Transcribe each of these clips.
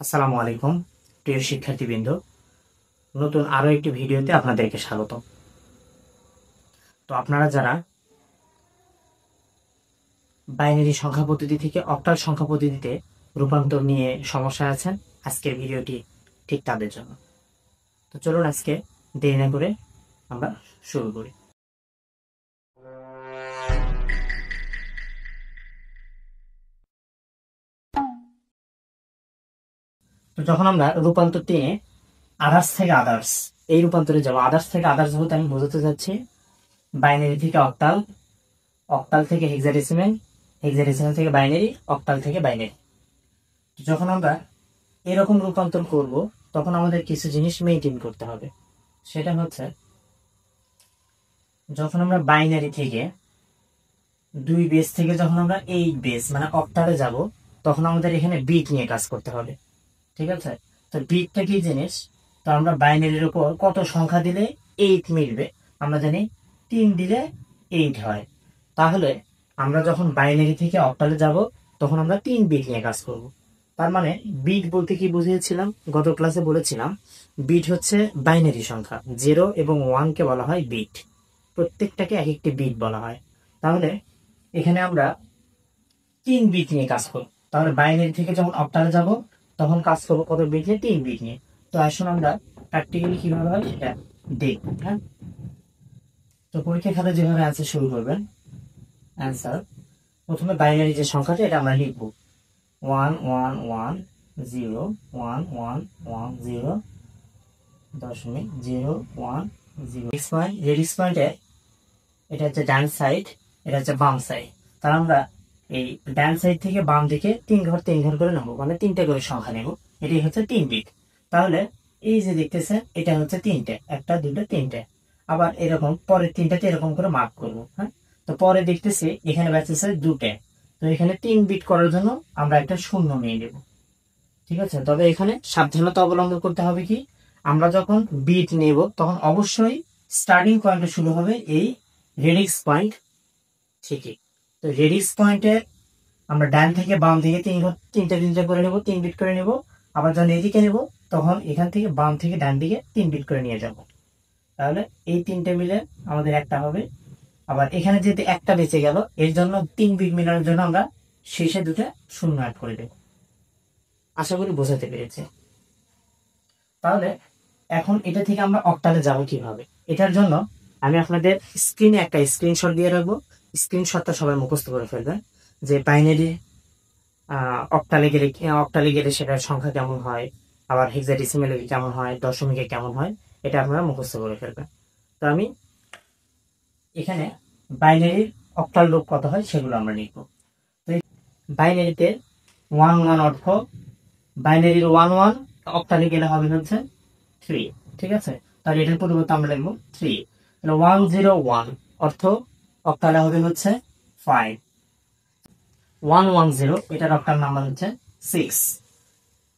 আসসালামু আলাইকুম প্রিয় শিক্ষার্থীবৃন্দ, নতুন আরো একটি ভিডিওতে আপনাদেরকে স্বাগত। তো আপনারা যারা বাইনারি সংখ্যা পদ্ধতি থেকে অক্টাল সংখ্যা পদ্ধতিতে রূপান্তর নিয়ে সমস্যায় আছেন, আজকের ভিডিওটি ঠিক তাদের জন্য। তো চলুন আজকে দেরি না করে আমরা শুরু করি। তো যখন আমরা রূপান্তর নিয়ে আদার্স থেকে আদার্স এই রূপান্তরে যাবো, আদার্স থেকে আদার্স বলতে আমি বোঝাতে চাচ্ছি বাইনারি থেকে অক্টাল, অক্টাল থেকে হেক্সাডেসিমেল, হেক্সাডেসিমেল থেকে বাইনারি, অক্টাল থেকে বাইনারি। যখন আমরা এরকম রূপান্তর করব তখন আমাদের কিছু জিনিস মেনটেন করতে হবে। সেটা হচ্ছে যখন আমরা বাইনারি থেকে 2 বেস থেকে যখন আমরা 8 বেস মানে অক্টালে যাব, তখন আমাদের এখানে বিট নিয়ে কাজ করতে হবে। ঠিক আছে? তো বিটটা কি জিনিস? তো আমরা বাইনারির উপর কত সংখ্যা দিলে 8 মিলবে, আমরা জানি 3 দিলে 8 হয়। তাহলে আমরা যখন বাইনারি থেকে অক্টালে যাব তখন আমরা 3 বিট নিয়ে কাজ করব। তার মানে বিট বলতে কি বুঝিয়েছিলাম, গত ক্লাসে বলেছিলাম বিট হচ্ছে বাইনারি সংখ্যা, 0 এবং 1 কে বলা হয় বিট, প্রত্যেকটাকে এক একটি বিট বলা হয়। তাহলে এখানে আমরা 3 বিট নিয়ে কাজ করব। তাহলে বাইনারি থেকে যখন অক্টালে যাব তখন কাজ করবো কত বিট নিয়ে? 3 বিট নিয়ে। তো আসুন আমরা প্র্যাকটিক্যালি কিভাবে হয় সেটা দেখব। হ্যাঁ, তো পরীক্ষার খাতা যেভাবে অ্যান্সার শুরু করবেন, অ্যান্সার প্রথমে বাইনারি যে সংখ্যাটা এটা আমরা লিখব 1 1 1 0 1 1 1 0 দশমিক 0 1 0। রেডিক্স পয়েন্টে এটা হচ্ছে ডান সাইড, এটা হচ্ছে বাম সাইড। তার আমরা এই ডান সাইড থেকে বাম দিকে 3 ঘর 3 ঘর করে নেবো, মানে 3টে করে সংখ্যা নেব। এটাই হচ্ছে 3 বিট। তাহলে এই যে দেখতেছেন এটা হচ্ছে 3টে, 1টা 2টা 3টে। আবার এরকম পরের 3টাতে এরকম করে মার্ক করবো। হ্যাঁ, তো পরে দেখতেছি এখানে বেঁচেছে 2টে, তো এখানে 3 বিট করার জন্য আমরা একটা শূন্য নিয়ে নেব। ঠিক আছে? তবে এখানে সাবধানতা অবলম্বন করতে হবে কি, আমরা যখন বিট নেব তখন অবশ্যই স্টার্টিং পয়েন্টে শুরু হবে এই রেডিক্স পয়েন্ট থেকে। তো রেডিক্স পয়েন্টে আমরা ডান থেকে বাম দিকে 3টে করে নেব, 3 বিট করে নেব। আবার যখন এদিকে নেব তখন এখান থেকে বাম থেকে ডান দিকে 3 বিট করে নিয়ে যাব। তাহলে এই 3টে মিলে আমাদের একটা হবে। আবার এখানে যেহেতু একটা বেঁচে গেল, এর জন্য 3 বিট মেলানোর জন্য আমরা শেষে 2টা শূন্য অ্যাড করে দেব। আশা করি বোঝাতে পেরেছি। তাহলে এখন এটা থেকে আমরা অক্টালে যাব কিভাবে, এটার জন্য আমি আপনাদের স্ক্রিনে একটা স্ক্রিনশট দিয়ে রাখবো। স্ক্রিনশটটা সবাই মুখস্থ করে ফেলবেন যে বাইনারি অক্টালে গেলে সেটার সংখ্যা কেমন হয়, আবার হেক্সাডেসিমেলে কেমন হয়, দশমিকে কেমন হয়, এটা আপনারা মুখস্থ করে ফেলবেন। তো আমি এখানে বাইনারির অক্টাল রূপ কত হয় সেগুলো আমরা লিখব। তো বাইনারিতে 1 1 অর্থ, বাইনারির 1 1 অক্টালে গেলে হবে হচ্ছে 3। ঠিক আছে? তাহলে এটার পরিবর্তে আমরা লিখবো 3। তাহলে 101 অর্থ অক্টালে হবে হচ্ছে 5। 110 এটার অক্টাল নাম্বার হচ্ছে 6।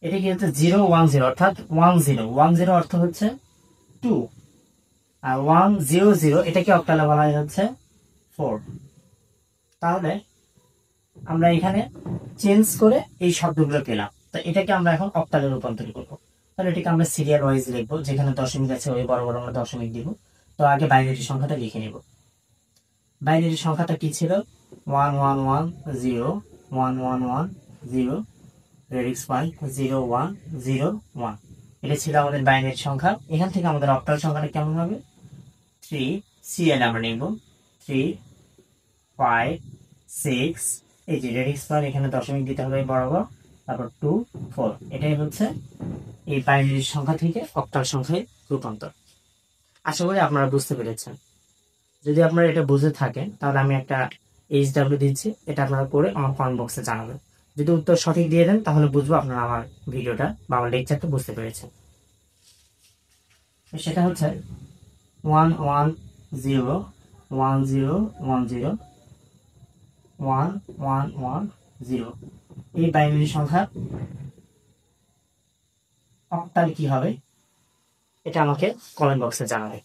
এটা কি হচ্ছে 010 অর্থাৎ 10 অর্থ হচ্ছে 2। আর 100 এটাকে অক্টালে বলা হচ্ছে 4। তাহলে আমরা এখানে চেঞ্জ করে এই শব্দগুলো পেলাম। তো এটাকে আমরা এখন অক্টালে রূপান্তর করবো। তাহলে এটাকে আমরা সিরিয়াল ওয়াইজ লিখবো, যেখানে দশমিক আছে ওই বড় বড় আমরা দশমিক দিব। তো আগে বাইনারি সংখ্যাটা লিখে নিব। বাইনারি সংখ্যাটা কি ছিল? 1110 1110 রেডিক্স পয়েন্ট 0101। এটা ছিল আমাদের বাইনারি সংখ্যা। এখান থেকে আমাদের অক্টাল সংখ্যাটা কেমন হবে? 3 সিরিয়াল আমরা নিব 3 5 6। এই যে রেডিক্স পয়েন্ট এখানে দশমিক দিতে হবে বরাবর, তারপর 2 4। এটাই হচ্ছে এই বাইনারি সংখ্যা থেকে অক্টাল সংখ্যায় রূপান্তর। আশা করি আপনারা বুঝতে পেরেছেন। যদি আপনারা এটা বুঝে থাকেন তাহলে আমি একটা HW দিচ্ছি, এটা আপনারা করে আমার কমেন্ট বক্সে জানাবেন। যদি উত্তর সঠিক দিয়ে দেন তাহলে বুঝবো আপনারা আমার ভিডিওটা বা আমার লেকচারটা বুঝতে পেরেছেন। সেটা হচ্ছে 110 1010 1110। এই বাইনারি সংখ্যা অক্টাল কি হবে এটা আমাকে কমেন্ট বক্সে জানাবে।